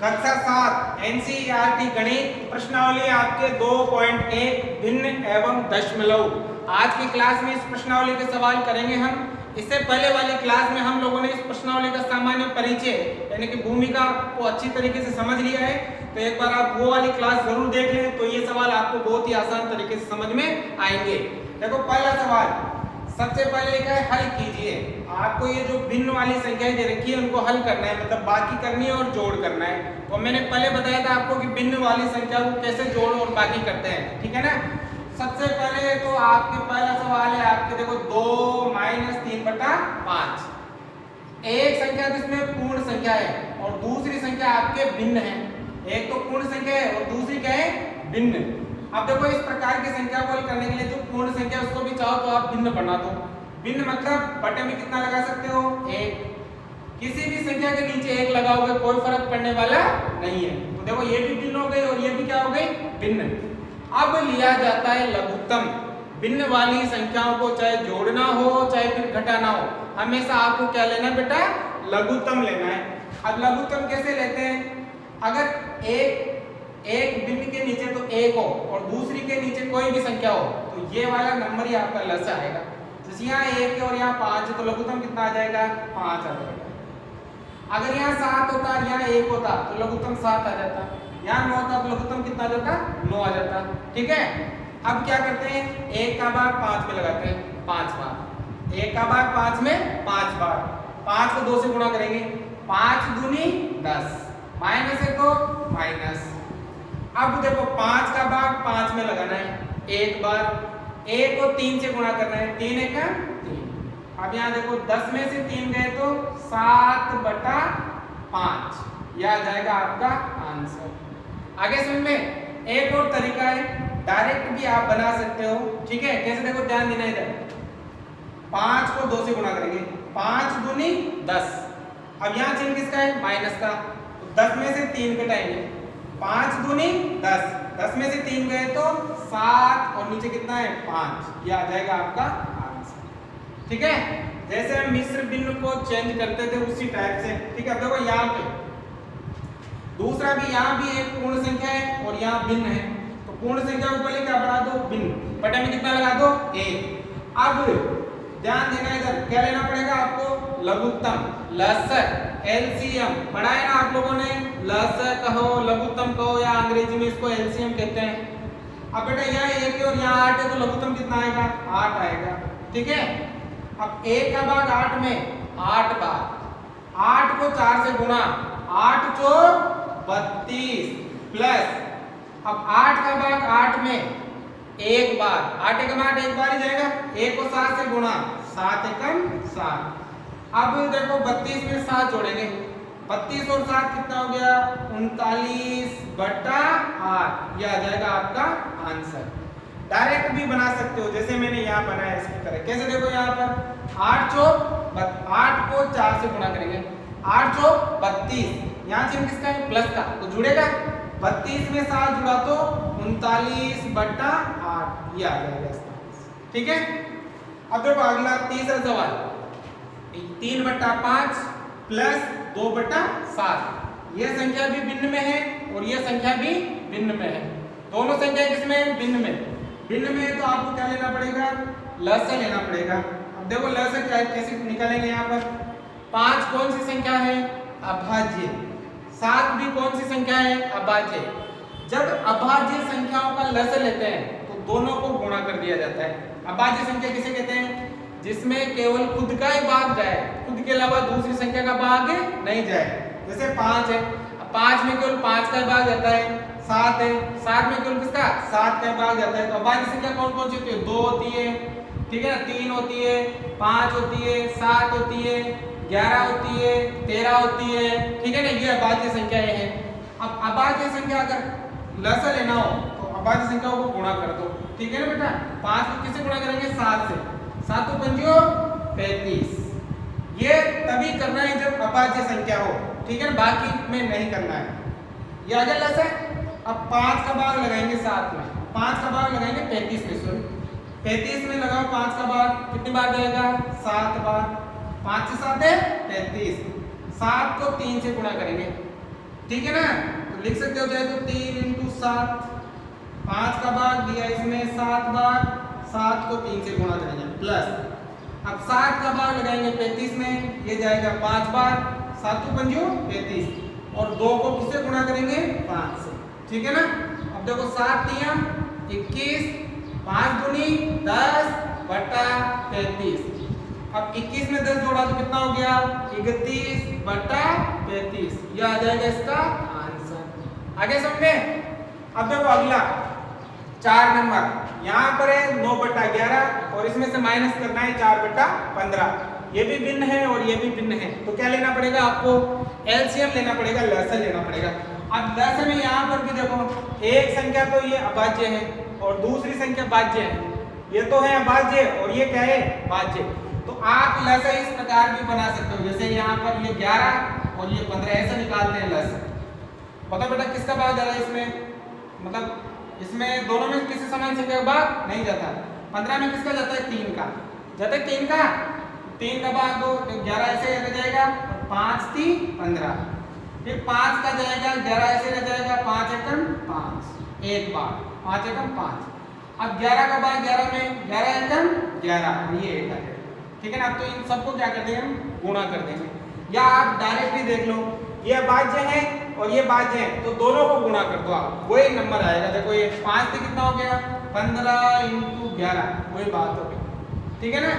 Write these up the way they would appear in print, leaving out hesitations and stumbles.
कक्षा 7 एनसीईआरटी गणित प्रश्नावली आपके 2.1 भिन्न एवं दशमलव। आज की क्लास में इस प्रश्नावली के सवाल करेंगे हम। इससे पहले वाली क्लास में हम लोगों ने इस प्रश्नावली का सामान्य परिचय यानी कि भूमिका को अच्छी तरीके से समझ लिया है। तो एक बार आप वो वाली क्लास जरूर देख लें, तो ये सवाल आपको बहुत ही आसान तरीके से समझ में आएंगे। देखो पहला सवाल, सबसे पहले लिखा है हल कीजिए। आपको ये जो भिन्न वाली संख्याएं दे रखी है उनको हल करना है, मतलब बाकी करनी है और जोड़ करना है। तो मैंने पहले बताया था आपको कि भिन्न वाली संख्या को कैसे जोड़ और बाकी करते हैं, ठीक है ना। सबसे पहले तो आपके पहला सवाल है आपके, देखो 2 - 3/5। एक संख्या जिसमें पूर्ण संख्या है और दूसरी संख्या आपके भिन्न है। एक तो पूर्ण संख्या है और दूसरी क्या है, भिन्न। अब देखो इस प्रकार की संख्या को हल करने के लिए जो पूर्ण संख्या उसको भी चाहो तो आप भिन्न बना दो। भिन्न मतलब बटे में कितना लगा सकते हो, 1। किसी भी संख्या के नीचे 1 लगाओगे कोई फर्क पड़ने वाला नहीं है। तो देखो ये भी भिन्न हो गई और ये भी क्या हो गई, भिन्न। अब लिया जाता है लघुत्तम। भिन्न वाली संख्याओं को चाहे जोड़ना हो चाहे फिर घटाना हो, हमेशा आपको क्या लेना बेटा, लघुत्तम लेना है। अब लघुत्तम कैसे लेते हैं, अगर एक भिन्न के नीचे तो 1 हो और दूसरी के नीचे कोई भी संख्या हो तो ये वाला नंबर ही आपका लस आएगा। जैसे यहाँ 1 है और यहाँ 5 है तो लघुत्तम कितना आ जाएगा, 5 आ जाएगा। अगर यहाँ 7 होता और यहाँ 1 होता तो लघुत्तम 7 आ जाता। यहाँ 9 होता तो लघुत्तम कितना आ जाता, 9 आ जाता, ठीक है। अब क्या करते हैं, 1 का भाग 5 में लगाते हैं 5 बार। 1 का भाग 5 में 5 बार। 5 को 2 से गुणा करेंगे, 5 दूनी 10, माइनस है तो माइनस। अब देखो 5 का भाग 5 में लगाना है 1 बार। 1 को 3 से गुणा करना है, 3 1 3। अब यहाँ देखो 10 में से 3 गए तो 7/5, यह आ जाएगा आपका आंसर। आगे समझ में एक और तरीका है, डायरेक्ट भी आप बना सकते हो, ठीक है। कैसे, देखो ध्यान देना इधर। 5 को 2 से गुणा करेंगे, 5 दूनी 10। अब यहाँ चिन्ह किसका है, माइनस का। तो 10 में से 3 घटाएंगे, 5 दूनी 10। 10 में से 3 गए तो 7 और नीचे कितना है, 5। यह आ जाएगा आपका आंसर, ठीक है। जैसे हम मिश्र भिन्न को चेंज करते थे उसी टाइप से, ठीक है। अब देखो यहाँ पे दूसरा भी, यहाँ भी एक पूर्ण संख्या है और यहाँ भिन्न है। तो पूर्ण संख्या को पहले क्या बढ़ा दो, भिन्न। बटे में कितना लगा दो, 1। अब ध्यान देना, इधर क्या लेना पड़ेगा आपको, लघुत्तम, लसक, एलसीएम। पढ़ा है ना आप लोगों ने, लसक कहो लघुत्तम कहो या अंग्रेजी में इसको एलसीएम कहते हैं। अब बेटा यहाँ 1 है और यहाँ 8 है तो लघुत्तम कितना आएगा, 8 आएगा, ठीक है। अब 1 का भाग 8 में 8 बार। 8 को 4 से गुणा, 8 चौक 32 प्लस, अब 8 का भाग 8 में 1 बार। 8 एकम 8 एक बार ही जाएगा। 1 को 7 से गुणा, 7 एकम 7। अब देखो 32 में 7 जोड़ेंगे, 32 और 7 कितना हो गया, 39/8। यह आ जाएगा आपका आंसर। डायरेक्ट भी बना सकते हो जैसे मैंने यहाँ बनाया इसकी तरह। कैसे, देखो यहाँ पर 8 चौक 8 को 4 से गुणा करेंगे, 8 चौक 32। यहाँ चिन्ह किसका है, प्लस का, तो जुड़ेगा। 32 में 7 जुड़ा तो 39/8। ये आ जाएगा इसका, ठीक है। अब देखो अगला तीसरा सवाल, 3/5 प्लस 2/7। ये संख्या भी भिन्न में है और ये संख्या भी भिन्न में है। दोनों संख्या किसमें है, भिन्न में। भिन्न में है तो आपको क्या लेना पड़ेगा, लसक लेना पड़ेगा। अब देखो लसक कैसे निकालेंगे, यहाँ पर 5 कौन सी संख्या है, अभाज्य। 7 भी कौन सी संख्या है, अभाज्य। जब अभाज्य संख्याओं का लसक लेते हैं तो दोनों को गुणा कर दिया जाता है। अभाज्य संख्या किसे कहते हैं, जिसमें केवल खुद का ही भाग जाए, खुद के अलावा दूसरी संख्या का भाग नहीं जाए। जैसे 5 है, 5 में केवल 5 का भाग जाता है। 7 है, 7 में केवल किसका, 7 का भाग जाता है। तो अभाज्य संख्या कौन कौन सी होती है, 2 होती है, ठीक है ना, 3 होती है, 5 होती है, 7 होती है, 11 होती है, 13 होती है, ठीक है ना। ये अभाज्य संख्याएं हैं। अब अभाज्य संख्या अगर लसक लेना हो तो अभाज्य संख्याओं को गुणा कर दो, ठीक है ना बेटा। 5 को किससे गुणा करेंगे, 7 से। 7 को 5 35। ये तभी करना है जब अभाज्य संख्या हो, ठीक है ना, बाकी में नहीं करना है। ये आ गया लसक। अब 5 का भाग लगाएंगे 7 में, 5 का भाग लगाएंगे 35 में, सॉरी 35 में लगाओ 5 का भाग, कितनी बार जाएगा, 7 बार। 5 से 7 है 33। 7 को 3 से गुणा करेंगे, ठीक है ना। तो लिख सकते हो चाहे तो 3 × 7, 5 का भाग दिया इसमें 7 बार, 7 को 3 से गुणा करेंगे प्लस, अब 7 का भाग लगाएंगे 35 में, ये जाएगा 5 बार, 7 × 5 = 35 और 2 को किससे गुणा करेंगे 5 से, ठीक है ना। अब देखो 7 × 3 = 21, 5 दूनी 10 बटा 35। अब 21 में 10 जोड़ा तो कितना हो गया 31 बटा 35, ये आ जाएगा इसका आंसर। आगे समझे। अब देखो अगला 4 नंबर, यहाँ पर है 9 बटा 11 और इसमें से माइनस करना है 4 बटा 15। ये भी भिन्न है और ये भी भिन्न है, तो क्या लेना पड़ेगा आपको एलसीएम लेना पड़ेगा, लसागु लेना पड़ेगा। अब लसागु में यहाँ पर भी देखो एक संख्या तो ये अभाज्य है और दूसरी संख्या भाज्य है, ये तो है अभाज्य और ये क्या है भाज्य। तो आप लसागु इस प्रकार भी बना सकते हो, जैसे यहाँ पर ये 11 और ये 15 ऐसे निकालते हैं लसागु। बताओ बेटा किसका भाग जा रहा है इसमें, मतलब इसमें दोनों में किसी समान संख्या का भाग नहीं जाता। 15 में किसका जाता है 3 का, जाता है 3 का, 3 का भाग दो तो 11 ऐसे रह जाएगा, 5 × 3 = 15, फिर 5 का जाएगा 11 ऐसे रह जाएगा, 5 × 1 = 5, एक बार 5 × 1 = 5। अब 11 का भाग 11 में, 11 × 1 = 11, ये एक है, ठीक है ना। तो इन सबको क्या कर देंगे हम गुणा कर देंगे, या आप डायरेक्टली देख लो ये भाज्य है और ये भाज्य है तो दोनों को गुणा कर दो आप, वही नंबर आएगा। देखो ये 5 से कितना हो गया 15 × 11, वही बात हो गई, ठीक है ना।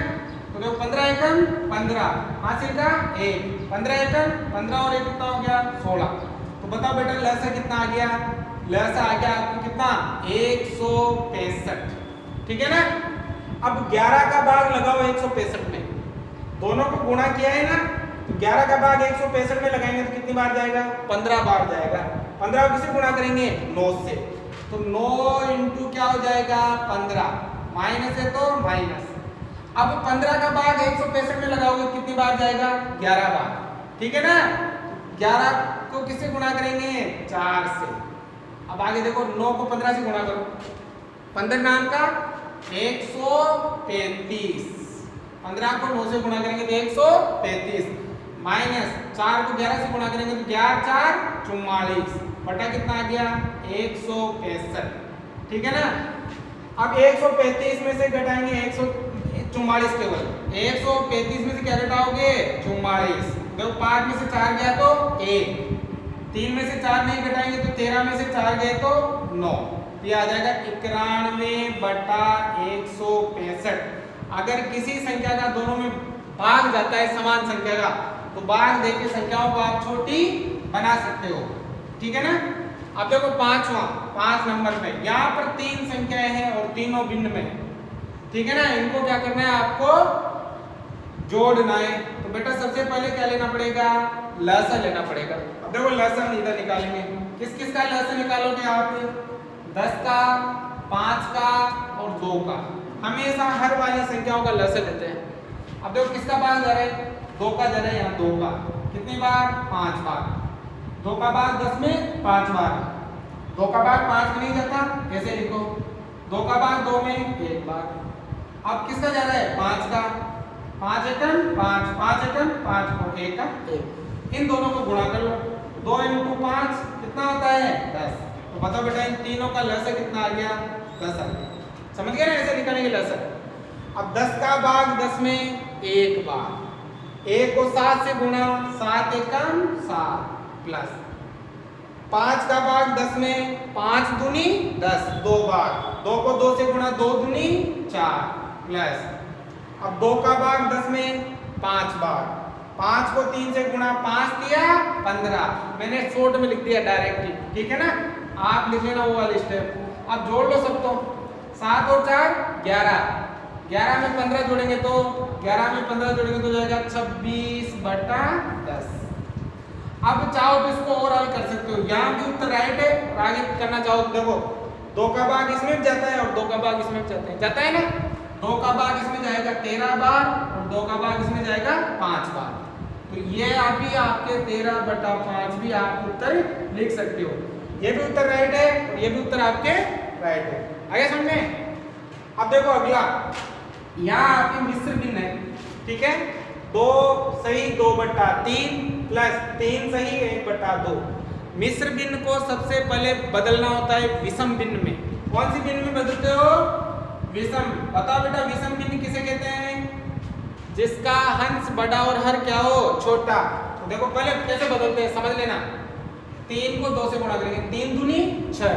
तो देखो 15 × 1 = 15, हासिल का 1, 15 × 1 = 15 और 1 कितना हो गया 16। तो बताओ बेटा लसागु कितना आ गया, लसागु आ गया आपको कितना 165, ठीक है ना। अब 11 का भाग लगाओ 165 में, दोनों को गुणा किया है ना, तो 11 का भाग 165 में लगाएंगे तो कितनी बार जाएगा 15 बार जाएगा। 15 को किससे गुणा करेंगे 9 से, तो 9 × क्या हो जाएगा 15, माइनस है तो माइनस। अब 15 का भाग 165 में लगाओगे कितनी बार जाएगा 11 बार, ठीक है ना। 11 को किससे गुणा करेंगे 4 से। अब आगे देखो 9 को 15 से गुणा करो, 15 नाम का 135, 15 को 9 से गुणा करेंगे तो 135, माइनस 4 को 11 से गुणा करेंगे तो 11 × 4 = 44 बटा कितना आ गया 165, ठीक है ना। अब 135 में से घटाएंगे 144, केवल 135 में से क्या घटाओगे 44, देखो 5 में से 4 गया तो 1, 3 में से 4 नहीं घटाएंगे तो 13 में से 4 गए तो 9, ये आ जाएगा 91 बटा 165। अगर किसी संख्या का दोनों में भाग जाता है समान संख्या का, तो भाग देके संख्याओं को आप छोटी बना सकते हो, ठीक है ना। अब देखो 5 नंबर पे यहाँ पर 3 संख्याएं हैं और तीनों भिन्न में है, ठीक है ना। इनको क्या करना है आपको जोड़ना है। तो बेटा सबसे पहले क्या लेना पड़ेगा लसागु लेना पड़ेगा। अब देखो लसागु इधर निकालेंगे, किस किस का लसागु निकालोगे आप 10 का, 5 का और 2 का, हमेशा हर वाली संख्याओं का लसागु लेते हैं। अब देखो किसका भाग जा रहा है 2 का जा रहा है, यहाँ 2 का कितनी बार 5 बार, 2 का भाग 10 में 5 बार, 2 का भाग 5 में नहीं जाता, कैसे लिखो 2 का भाग 2 में 1 बार। अब किसका जा रहा है 5 का, 5 × 1 = 5, 5 × 1 = 5 और 1 का 1, इन दोनों को गुणा कर लो, 2 × 5 कितना होता है 10। तो बताओ बेटा इन तीनों का लसागु कितना आ गया 10 आ गया, समझ गए ना, ऐसे निकालेंगे लसागु। अब 10 का भाग 10 में 1 बार, 1 को 7 से गुणा, 7 × 1 = 7 प्लस 5 का भाग 10 में 5 दूनी 10 2 बार, 2 को 2 से गुणा 2 दूनी 4 प्लस, अब 2 का भाग 10 में 5 बार, 5 को 3 से गुणा 5 दिया 15, मैंने शॉर्ट में लिख दिया डायरेक्टली, ठीक है ना। आप लिख लेना वो वाली स्टेप। अब जोड़ लो सब, तो 7 और 4 11, 11 में 15 जोड़ेंगे तो 11 में 15 जोड़ेंगे तो जाएगा 26 बटा 10। अब चाहो तो इसको और हल कर सकते हो, यहाँ भी उत्तर राइट है और आगे करना चाहो तो देखो 2 का भाग इसमें भी जाता है और 2 का भाग इसमें भी जाता है ना, 2 का भाग इसमें जाएगा 13 बार और 2 का भाग इसमें जाएगा 5 बार, तो ये अभी आपके 13 बटा 5 भी आप उत्तर लिख सकते हो। ये भी उत्तर राइट है और ये भी उत्तर आपके राइट है, आगे समझे। अब देखो अगला, यहाँ आपके मिश्र भिन्न है, ठीक है, 2 सही 2 बटा 3 प्लस 3 सही 1 बटा 2, मिश्र भिन्न को सबसे पहले बदलना होता है विषम भिन्न में। कौन सी भिन्न में बदलते हो? विषम। बताओ बेटा विषम भिन्न किसे कहते हैं? जिसका हंस बड़ा और हर क्या हो? छोटा। तो देखो पहले कैसे बदलते हैं समझ लेना। 3 को 2 से गुणा करेंगे, 3 दूनी 6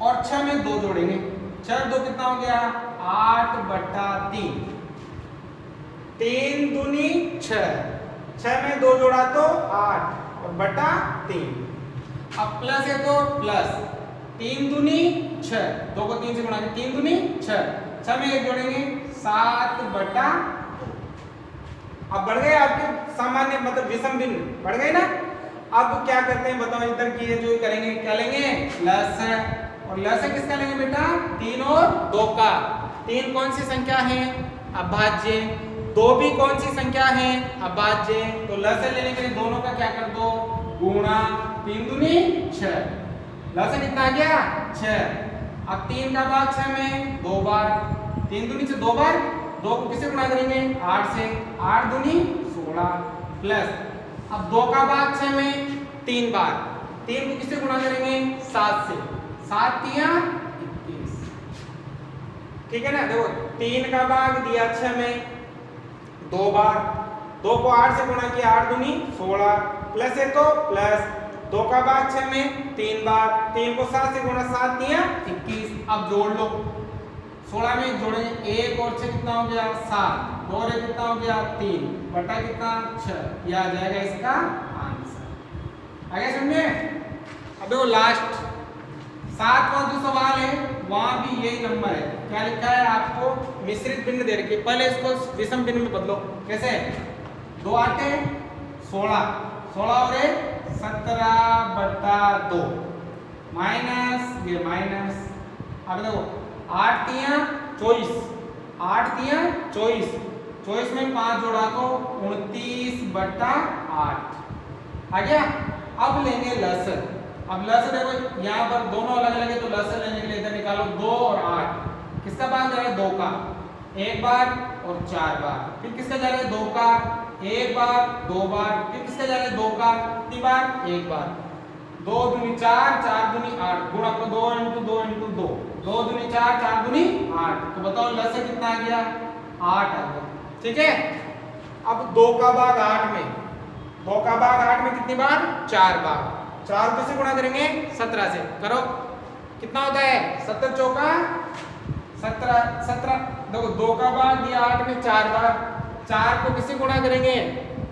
और 6 में 2 जोड़ेंगे, 6 2 कितना हो गया? 8/3। 3 दूनी 6, 6 में 2 जोड़ा तो 8 और बटा 3। अब प्लस है तो प्लस 3 दूनी 6, 2 को 3 से गुणा करें, 3 दूनी 6, 6 में 1 जोड़ेंगे 7/2। अब बढ़ गए आपके सामान्य मतलब विषम भिन्न बढ़ गए ना। अब क्या करते हैं बताओ, इधर की जो करेंगे क्या लेंगे? लसाअ। और लसाअ किसका लेंगे बेटा? 3 और 2 का। 3 कौन सी संख्या है? अभाज्य। 2 भी कौन सी संख्या है? अभाज्य। तो लसाअ लेने के लिए दोनों का क्या कर दो? गुणा। 3 दूनी 6, लसाअ कितना आ गया? 6। अब 3 का भाग 6 में 2 बार, 3 दूनी से 2 बार, 2 को किससे गुणा करेंगे? 8 से, 8 दूनी 16 प्लस अब 2 का भाग 6 में 3 बार, 3 को किससे गुणा करेंगे? 7 से, 7 तिया 21। ठीक है ना। देखो 3 का भाग दिया 6 में 2 बार, 2 को 8 से गुणा किया, 8 दूनी 16 प्लस है तो प्लस 2 का भाग 6 में 3 बार, 3 को 7 से गुणा, 7 तिया 21। अब जोड़ लो, 16 में जोड़ेंगे, 1 और 6 कितना हो गया? 7, 2 और 1 कितना हो गया? 3 बटा कितना? 6। यह आ जाएगा इसका आंसर। आगे समझे। अब देखो लास्ट 7वां जो सवाल है वहां भी यही नंबर है। क्या लिखा है आपको? मिश्रित भिन्न दे रखी है। पहले इसको विषम भिन्न में बदलो। कैसे? 2 8 16, 16 और 1 17/2 माइनस ये माइनस। अब देखो 8 तिया 24, 8 तिया 24, 24 में 5 जोड़ा तो 29/8 आ गया। अब लेंगे लसाअ। अब लसाअ देखो यहाँ पर दोनों अलग अलग है तो लसाअ लेने के लिए इधर निकालो 2 और 8। किसका भाग जा रहा है? 2 का, 1 बार और 4 बार। फिर किसका जा रहा है? 2 का, 1 बार 2 बार। फिर किसका जा रहा है? 2 का, कितनी बार? 1 बार। 2 दूनी 4, 4 दूनी 8, गुणा करो 2 × 2 × 2, 2 दूनी 4, 4 दूनी 8। तो बताओ लसाअ कितना आ गया? 8 आ गया। ठीक है। अब 2 का भाग 8 में, 2 का भाग 8 में कितनी बार? 4 बार। 4 को से गुणा करेंगे 17 से, करो कितना होता है? 17 चौका 17, 17। देखो 2 का भाग दिया 8 में 4 बार, 4 को किससे गुणा करेंगे?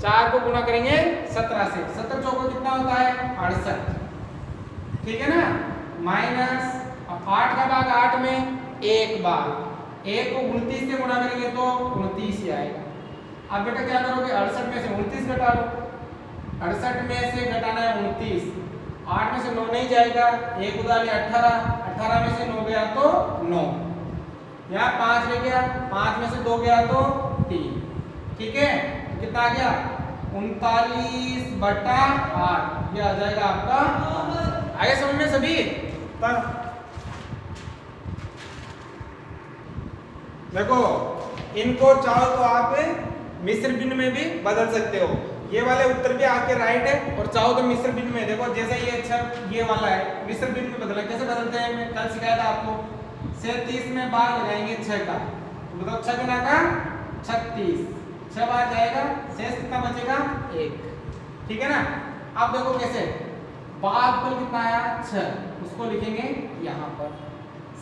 4 को गुणा करेंगे 17 से, 17 चौका कितना होता है? 68। ठीक है ना। माइनस अब 8 का भाग 8 में 1 बार, 1 को 29 से गुणा करेंगे तो 29 ही आएगा। अब बेटा क्या करोगे? 68 में से 29 घटा लो। 68 में से घटाना है 29, 8 में से 9 नहीं जाएगा, 1 उधार 18, 18 में से 9 गया तो 9, यहाँ 5 ले गया, 5 में से 2 गया तो 3। ठीक है। कितना आ गया? 39/8। ये आ जाएगा आपका। आगे समझ में सभी? देखो इनको चाहो तो आप मिश्र भिन्न में भी बदल सकते हो। ये वाले उत्तर भी आपके राइट है और चाहो तो मिश्र भिन्न में देखो जैसे ये अच्छा ये वाला है मिश्र भिन्न में बदला। कैसे बदलते हैं? मैं कल सिखाया था आपको। 37 में भाग लगाएंगे 6 का, तो बताओ 6 गुना का 36, 6 बार जाएगा, शेष कितना बचेगा? 1। ठीक है ना। अब देखो कैसे भागफल कितना आया? 6, उसको लिखेंगे यहाँ पर।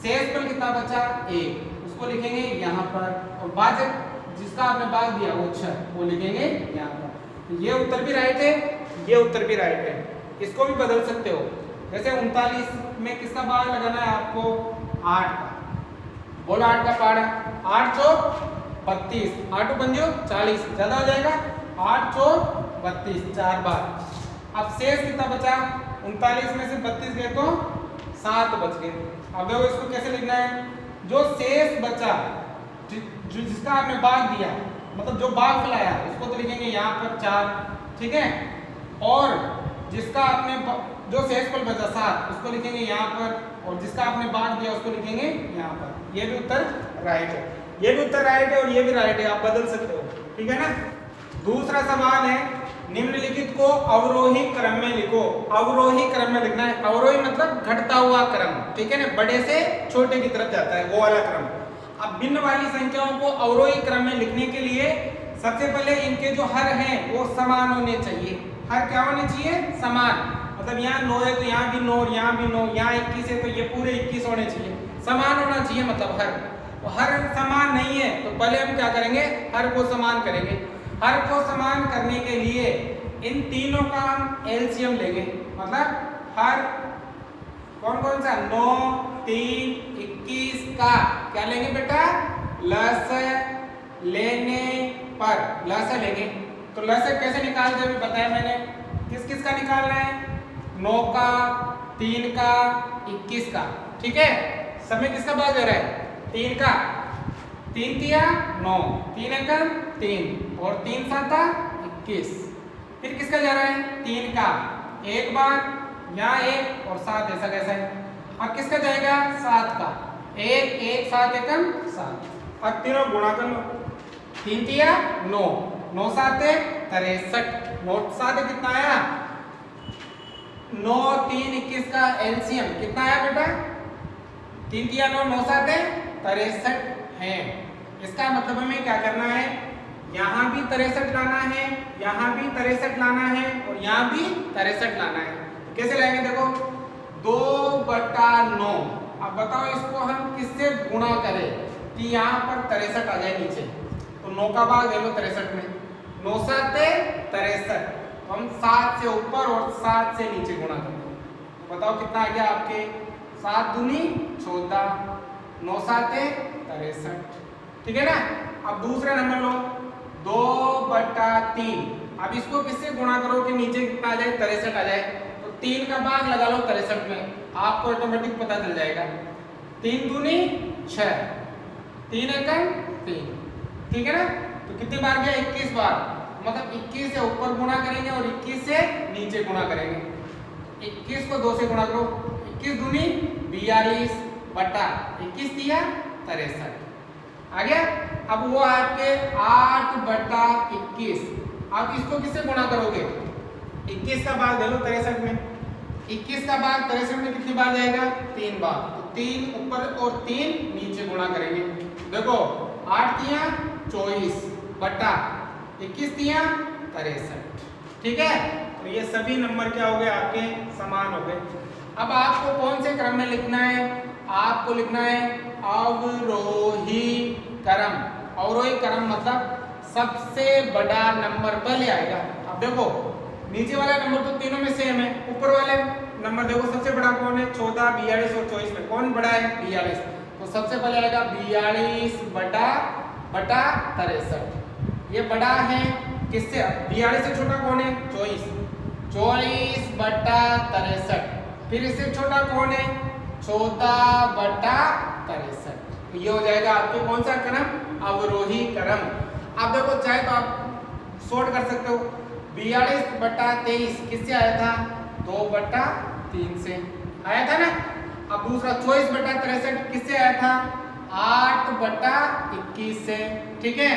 शेषफल कितना बचा? 1, उसको लिखेंगे यहाँ पर। और भाजक जिसका आपने भाग दिया वो 6, वो लिखेंगे यहाँ पर। तो ये उत्तर भी राइट है, ये उत्तर भी राइट है। इसको भी बदल सकते हो। जैसे 39 में किसका भाग लगाना है आपको? 8 का। बोलो 8 का पाड़ा, 8 चौक 32, 8 पंजो 40, ज्यादा हो जाएगा, 8 चौक 32, 4 बार। अब शेष कितना बचा? 39 में से 32 गए तो 7 बच गए। अब देखो इसको कैसे लिखना है? जो शेष बचा, जो जिसका आपने भाग दिया, मतलब जो भाग फैलाया, इसको तो लिखेंगे यहाँ पर 4। ठीक है। और जिसका आपने जो शेषफल बचा 7, उसको लिखेंगे यहाँ पर। और जिसका आपने भाग दिया उसको लिखेंगे यहाँ पर। ये भी उत्तर राइट है, ये भी उत्तर राइट है और ये भी राइट है। आप बदल सकते हो। ठीक है ना। दूसरा सवाल है निम्नलिखित को अवरोही क्रम में लिखो। अवरोही क्रम में लिखना है। अवरोही मतलब घटता हुआ क्रम, ठीक है ना, बड़े से छोटे की तरफ जाता है वो वाला क्रम। अब भिन्न वाली संख्याओं को अवरोही क्रम में लिखने के लिए सबसे पहले इनके जो हर हैं वो समान होने चाहिए। हर क्या होने चाहिए? समान। मतलब यहाँ 9 है तो यहाँ भी 9, यहाँ भी 9, यहाँ 21 है तो ये पूरे 21 होने चाहिए, समान होना चाहिए। मतलब हर समान नहीं है तो पहले हम क्या करेंगे? हर को समान करेंगे। हर को समान करने के लिए इन तीनों का हम एलसीएम लेंगे। मतलब हर कौन कौन सा? 9, 3, 21 का क्या लेंगे बेटा? लस लेने पर लस लेंगे। तो लस कैसे निकालते हैं बताया मैंने। किस किस का निकालना है? 9 का, 3 का, 21 का, ठीक है। सब में किसका भाग दे रहा है? 3 का। 3 तिया 9, 3 एकम 3 और 3 साता 21। फिर किसका जा रहा है? 3 का एक बार, यहाँ 1 और 7 ऐसा कैसा है। अब किसका जाएगा? 7 का 1, 1 7 एकम 7। अब तीनों गुणा कर लो। 3 तिया 9, 9 7 63, 9 7 कितना आया? 9 3 21 का एलसीएम कितना आया बेटा? 3 तिया 9, 9 7 63 है। इसका मतलब हमें क्या करना है? यहाँ भी 63 लाना है, यहाँ भी 63 लाना है और यहाँ भी 63 लाना है। तो कैसे लाएंगे? देखो 2/9। अब बताओ इसको हम किससे गुणा करें कि यहाँ पर 63 आ जाए नीचे। तो 9 का भाग ले लो 63 में, 9 7 63। हम 7 से ऊपर और 7 से नीचे गुणा कर दो। तो बताओ कितना आ गया आपके? 7 दूनी 14, 9 7 63, ठीक है ना। अब दूसरा नंबर लो 2/3। अब इसको किससे गुणा करो कि नीचे कितना आ जाए? 63 आ जाए। तो 3 का भाग लगा लो 63 में, आपको ऑटोमेटिक पता चल जाएगा। 3 दूनी 6, 3 एकम 3, ठीक है ना। तो कितनी बार गया? 21 बार। मतलब 21 से ऊपर गुणा करेंगे और 21 से नीचे गुणा करेंगे। 21 को 2 से गुणा करो, 21 दूनी 42 बटा 21 दिया 63 आ गया। अब वो आपके 8/21। अब इसको किससे गुणा करोगे? 21 का भाग दे लो 63 में। 21 का भाग 63 में कितनी बार जाएगा? 3 बार। तो 3 ऊपर और 3 नीचे गुणा करेंगे। देखो 8 तिया 24 बटा 21 तिया 63, ठीक है। तो ये सभी नंबर क्या हो गए? आपके समान हो गए। अब आपको कौन से क्रम में लिखना है? आपको लिखना है अवरोही क्रम। अवरोही क्रम मतलब सबसे बड़ा नंबर पहले आएगा। अब देखो नीचे वाला नंबर तो तीनों में सेम है, ऊपर वाले नंबर देखो सबसे बड़ा कौन है? 14, 42 और 24 में कौन बड़ा है? 42। तो सबसे पहले आएगा 42 बटा 63। ये बड़ा है किससे? 42 से छोटा कौन है? 24, 24 बटा 63। फिर इससे छोटा कौन है? 14 बटा 63। तो ये हो जाएगा आपके कौन सा क्रम? अवरोही क्रम। आप देखो चाहे तो आप शॉर्ट कर सकते हो। 42 बटा 23 किससे आया था? 2/3 से आया था ना। अब दूसरा 24 बटा 63 किससे आया था? 8/21 से, ठीक है।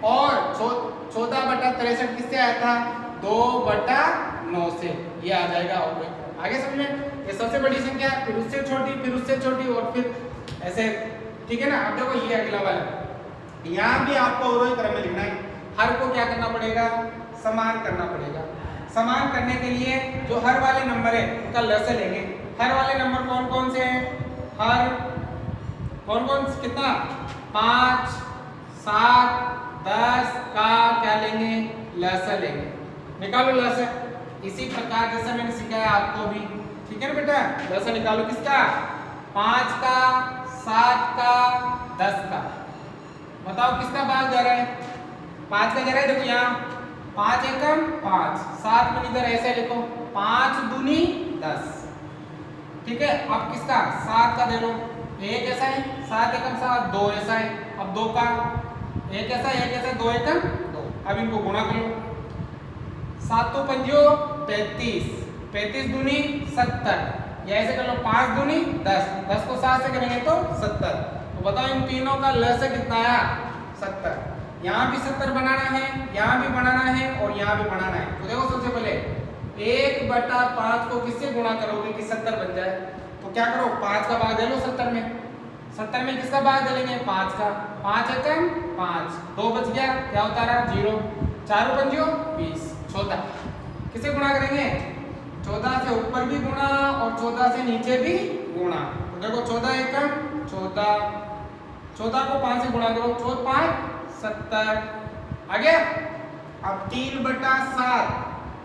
और 14 बटा 63 किससे आया था? 2/9 से। ये आ जाएगा आगे समझ में। ये सबसे बड़ी संख्या, फिर उससे छोटी, फिर उससे छोटी और फिर ऐसे, ठीक है ना। अब देखो ये अगला वाला, यहाँ भी आपको अवरोही क्रम में लिखना है। हर को क्या करना पड़ेगा? समान करना पड़ेगा। समान करने के लिए जो हर वाले नंबर है उनका लसागु लेंगे। हर वाले नंबर कौन कौन से हैं? हर कौन कौन कितना? 5, 7, 10 का क्या लेंगे? लसागु लेंगे। निकालो लसागु इसी प्रकार जैसा मैंने सिखाया आपको भी, ठीक है ना बेटा। लसागु निकालो किसका? 5 का, 7 का, 10 का। बताओ किसका भाग जा रहा है? 5 का जा रहा है। देखो यहाँ 5 एकम 5, 7 में इधर ऐसे लिखो 5 दूनी 10, ठीक है। अब किसका? 7 का दे लो। 1 ऐसा है, 7 एकम 7, 2 ऐसा है। अब 2 का 1 ऐसा, 1 ऐसा, 2 एकम 2। अब इनको गुणा कर लो। 7 तो 5 35, 35 दूनी 70। या ऐसे कर लो 5 दूनी 10, 10 को 7 से करेंगे तो 70। तो बताओ इन तीनों का लसागु कितना आया? 70। यहाँ भी 70 बनाना है, यहाँ भी बनाना है और यहाँ भी बनाना है। तो देखो सबसे पहले 1/5 को किससे गुणा करोगे कि 70 बन जाए? तो क्या करो, 5 का भाग दे लो 70 में। 70 में किसका भाग डालेंगे? 5 का। 5 एकम 5, 2 बच गया, क्या होता रहा? 0। 4 पंजो 20, 14। किसे गुणा करेंगे? 14 से ऊपर भी गुणा और 14 से नीचे भी गुणा। तो देखो 14 एकम 14, 14 को 5 से गुणा करो, 14 5 70 आ गया। अब 3/7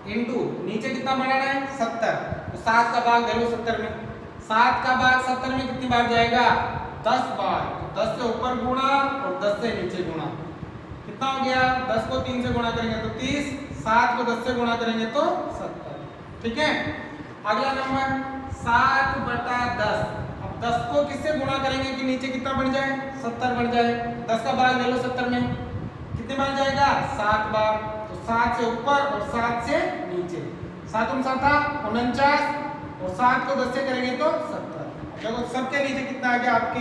इंटू नीचे कितना बनाना है? 70। तो 7 का भाग दे लो 70 में। 7 का भाग 70 में कितनी बार जाएगा? 10 बार। तो 10 से ऊपर गुणा और 10 से नीचे गुणा। कितना हो गया? 10 को 3 से गुणा करेंगे तो 30, 7 को 10 से गुणा करेंगे तो 70। ठीक है। अगला नंबर 7/10। अब 10 को किससे गुणा करेंगे कि नीचे कितना बन जाए? 70 बन जाए। 10 का भाग ले लो 70 में, कितने बार जाएगा? 7 बार। तो 7 से ऊपर और 7 से नीचे, 7 49 और 7 को 10 से करेंगे तो 70। देखो सबके नीचे कितना आ गया? आपके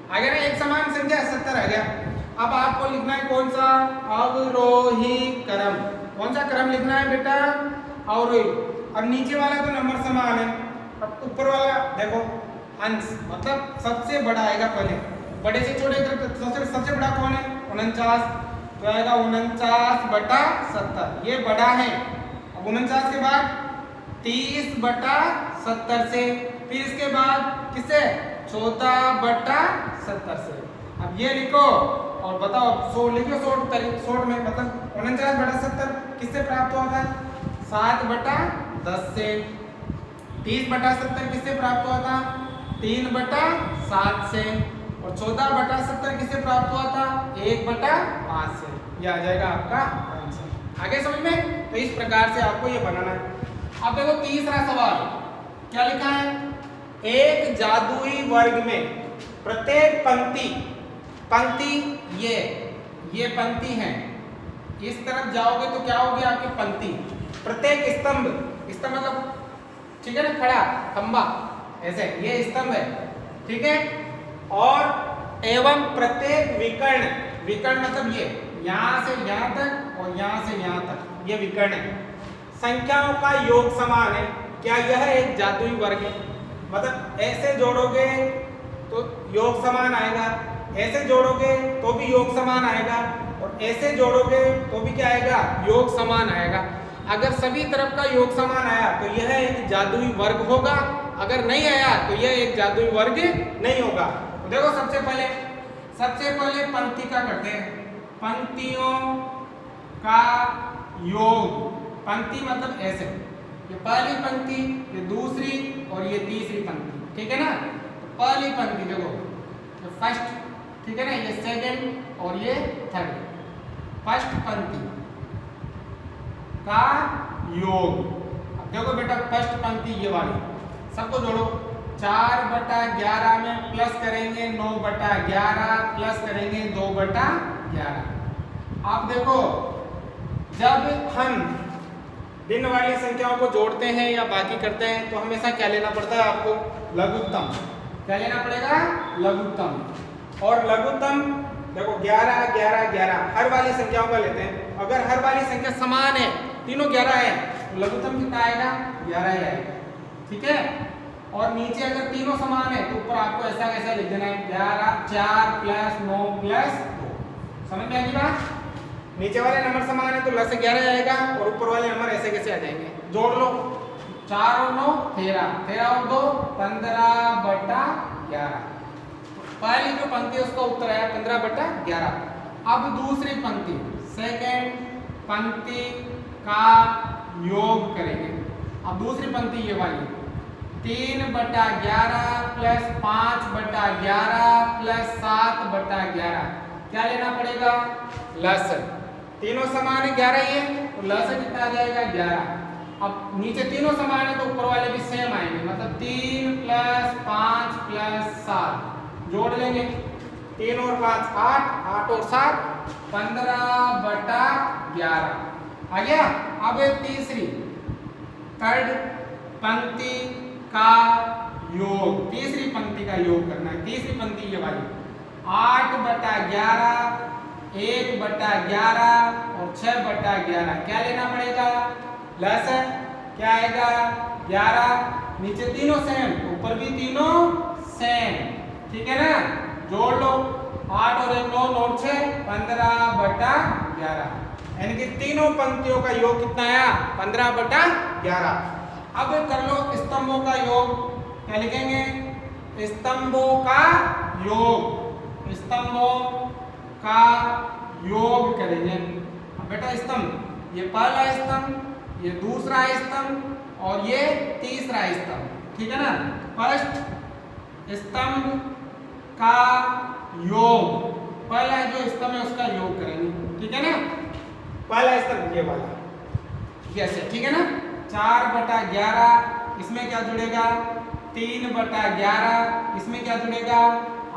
आ गया ना, एक समान संख्या 70 आ गया। अब आपको लिखना है कौन सा? अवरोही क्रम। कौन सा क्रम लिखना है बेटा? अवरोही। अब नीचे वाला तो नंबर समान है, अब ऊपर वाला देखो अंश, मतलब सबसे बड़ा आएगा पहले, बड़े से छोटे सबसे बड़ा कौन है? 49। तो आएगा 49/70, ये बड़ा है। अब 49 के बाद 30/70 से, फिर इसके बाद किससे? 14/70 से। अब ये लिखो और बताओ, लिखो शॉर्ट में, मतलब 49/70 किससे प्राप्त हुआ था? 7/10 से। 30/70 किससे प्राप्त हुआ था? 3/7 से। और 14/70 किससे प्राप्त हुआ था? 1/5 से। ये आ जाएगा आपका आंसर। आगे समझ में? तो इस प्रकार से आपको ये बनाना है। अब देखो तीसरा सवाल क्या लिखा है? एक जादुई वर्ग में प्रत्येक पंक्ति ये पंक्ति है, इस तरफ जाओगे तो क्या होगी आपकी पंक्ति? प्रत्येक स्तंभ मतलब ठीक है ना, खड़ा खंबा, ऐसे ये स्तंभ है, ठीक है। और एवं प्रत्येक विकर्ण मतलब ये यहाँ से यहाँ तक और यहाँ से यहाँ तक, ये विकर्ण है, संख्याओं का योग समान है। क्या यह एक जादुई वर्ग है? मतलब ऐसे जोड़ोगे तो योग समान आएगा, ऐसे जोड़ोगे तो भी योग समान आएगा, और ऐसे जोड़ोगे तो भी क्या आएगा? योग समान आएगा। अगर सभी तरफ का योग समान आया तो यह एक जादुई वर्ग होगा, अगर नहीं आया तो यह एक जादुई वर्ग नहीं होगा। तो देखो सबसे पहले पंक्ति का करते हैं, पंक्तियों का योग। पंक्ति मतलब ऐसे, ये पहली पंक्ति, ये दूसरी और ये तीसरी पंक्ति, ठीक है ना। तो पहली पंक्ति देखो, ये फर्स्ट, ठीक है ना, ये सेकंड और ये थर्ड। फर्स्ट पंक्ति का योग। अब देखो बेटा, फर्स्ट पंक्ति ये वाली, सबको जोड़ो। 4/11 में प्लस करेंगे 9/11 प्लस करेंगे 2/11। अब देखो, जब हम दिन वाली संख्याओं को जोड़ते हैं या बाकी करते हैं तो हमेशा क्या लेना पड़ता है आपको? लघुत्तम। क्या लेना पड़ेगा? लघुत्तम। और लघुत्तम देखो 11 11 11 हर वाली संख्याओं का लेते हैं। अगर हर वाली संख्या समान है, तीनों 11 है, तो लघुत्तम कितना आएगा? 11 ही आएगा, ठीक है। और नीचे अगर तीनों समान है तो ऊपर आपको ऐसा कैसा लिख देना है? 11 4 + 9 + 2। समझ में आएगी बात? नीचे वाले नंबर समान है तो ल से 11 आएगा, और ऊपर वाले नंबर ऐसे कैसे आ जाएंगे? जोड़ लो, 4 और 9 13, 13 और 2 15/11। पहली जो पंक्ति है उसका उत्तर आया 15/11। अब दूसरी पंक्ति, सेकंड पंक्ति का योग करेंगे। अब दूसरी पंक्ति ये वाली, 3/11 + 5/11 + 7/11। क्या लेना पड़ेगा? लस। तीनों समान है, 11 ही है, तो लस कितना आ जाएगा? 11। अब नीचे तीनों समान है तो ऊपर वाले भी सेम आएंगे, मतलब 3 + 5 + 7 जोड़ लेंगे। 3 और 5 8, 8 और 7 15/11 आ गया। अब तीसरी थर्ड पंक्ति का योग, तीसरी पंक्ति का योग करना है। तीसरी पंक्ति ये वाली, 8/11 1/11 और 6/11 क्या लेना पड़ेगा? प्लस है क्या आएगा? 11, नीचे तीनों सेम, ऊपर भी तीनों सेम, ठीक है ना? जोड़ लो, 8 और 1 9, 9 और 6 15/11, यानी कि तीनों पंक्तियों का योग कितना आया? 15/11। अब कर लो स्तंभों का योग, क्या लिखेंगे? स्तंभों का योग, स्तंभों का योग करेंगे। अब बेटा स्तंभ, ये पहला स्तंभ, ये दूसरा स्तंभ और ये तीसरा स्तंभ, ठीक है ना? फर्स्ट स्तंभ का योग, पहला जो स्तंभ है उसका योग करेंगे, ठीक है ना? पहला स्तंभ ये वाला, कैसे, ठीक है ना? 4/11, इसमें क्या जुड़ेगा? 3/11, इसमें क्या जुड़ेगा?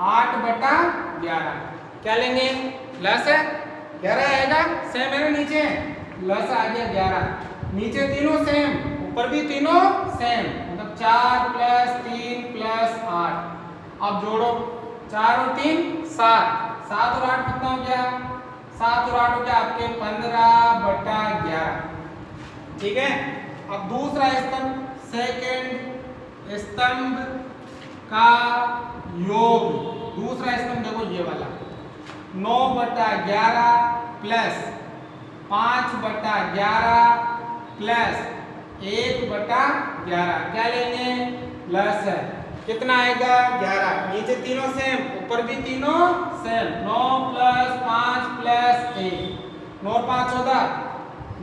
8/11, क्या लेंगे? प्लस है 11 आएगा, सेम है ना नीचे, प्लस आ गया 11, नीचे तीनों सेम, ऊपर भी तीनों सेम, मतलब 4 + 3 + 8। अब जोड़ो, 4 और 3 7, 7 और 8 कितना हो गया? 7 और 8 हो गया आपके 15/11, ठीक है? अब दूसरा स्तंभ, सेकंड स्तंभ का योग, दूसरा स्तंभ देखो ये वाला, 9/11 प्लस 5/11 प्लस 1/11, क्या लेंगे? प्लस है, कितना आएगा? 11, नीचे तीनों सेम, ऊपर भी तीनों सेम, 9 + 5 + 1, 9 और 5 14,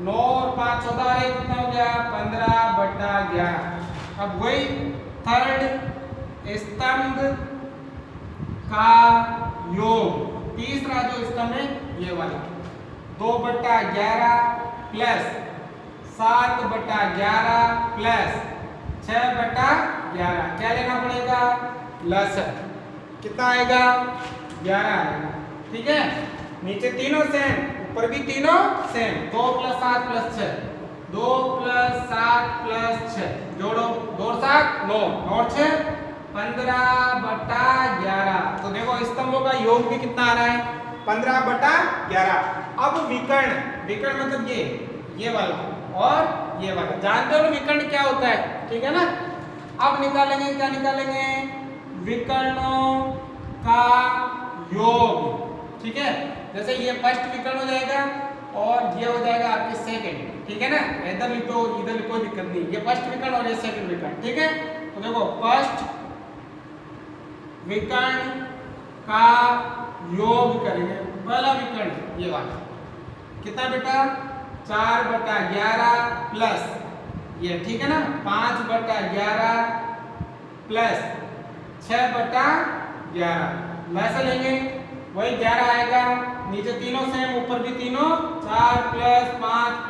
9 और 5 14, ये कितना हो गया? 15/11। अब वही थर्ड स्तंभ का योग, तीसरा जो स्तंभ है ये वाला, 2/11 प्लस 7/11 प्लस 6/11, क्या लेना पड़ेगा? प्लस, कितना आएगा? 11 आएगा, ठीक है? नीचे तीनों सेम, ऊपर भी तीनों सेम, 2 + 7 + 6, 2 + 7 + 6, जोड़ो, 2 और 7 9, 9 और 6 15/11। तो देखो स्तंभों का योग भी कितना आ रहा है? 15/11। अब विकर्ण, विकर्ण मतलब ये वाला और ये वाला, जानते हो विकर्ण क्या होता है, ठीक है ना? अब निकालेंगे, क्या निकालेंगे? विकर्णों का योग, ठीक है? जैसे ये फर्स्ट विकर्ण हो जाएगा और ये हो जाएगा आपके सेकंड, ठीक है ना? इधर लिखो, इधर लिखो, कोई दिक्कत नहीं, ये फर्स्ट विकर्ण और ये सेकंड विकर्ण, ठीक है? तो देखो फर्स्ट विकर्ण का योग करेंगे, पहला विकर्ण ये वाला, कितना बेटा? 4/11 प्लस ये, ठीक है ना? 5/11 प्लस 6/11, वैसे लेंगे, वही 11 आएगा, नीचे तीनों सेम, ऊपर भी तीनों, 4 + 5 +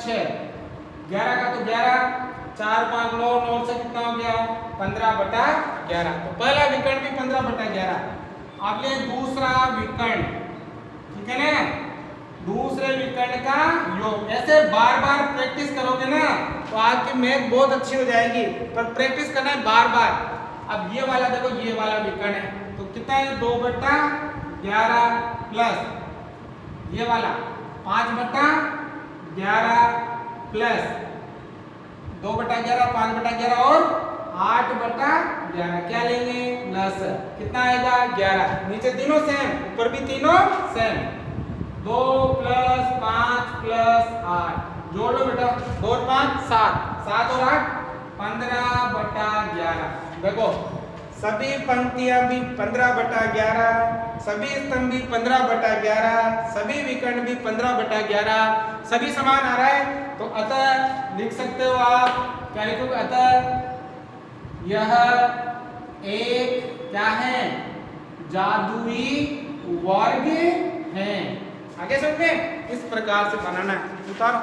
6, 11 का तो 11, 4 5 9, 9 से कितना हो गया? 15/11। तो पहला विकर्ण भी 15/11। अब ले दूसरा विकर्ण, ठीक है ना? दूसरे विकर्ण का योग, ऐसे बार बार प्रैक्टिस करोगे ना तो आपकी मैथ बहुत अच्छी हो जाएगी, पर प्रैक्टिस करना है बार बार। अब ये वाला देखो, ये वाला विकर्ण है, तो कितना है? 2/11 प्लस ये वाला 5/11 प्लस 2/11, 5/11 और 8/11, क्या लेंगे? प्लस, कितना आएगा? 11, नीचे तीनों सेम, ऊपर भी तीनों सेम, 2 + 5 + 8, जोड़ लो बेटा, 2 और 5 7, 7 और 8 15/11। देखो सभी पंक्तियां भी 15/11, सभी स्तंभ भी 15/11, सभी विकर्ण भी 15/11, सभी समान आ रहा है। तो अतः लिख सकते हो आप, क्या लिखोगे? अतः यह एक क्या है? जादुई वर्ग है। आगे समझे? इस प्रकार से बनाना है, उतारो।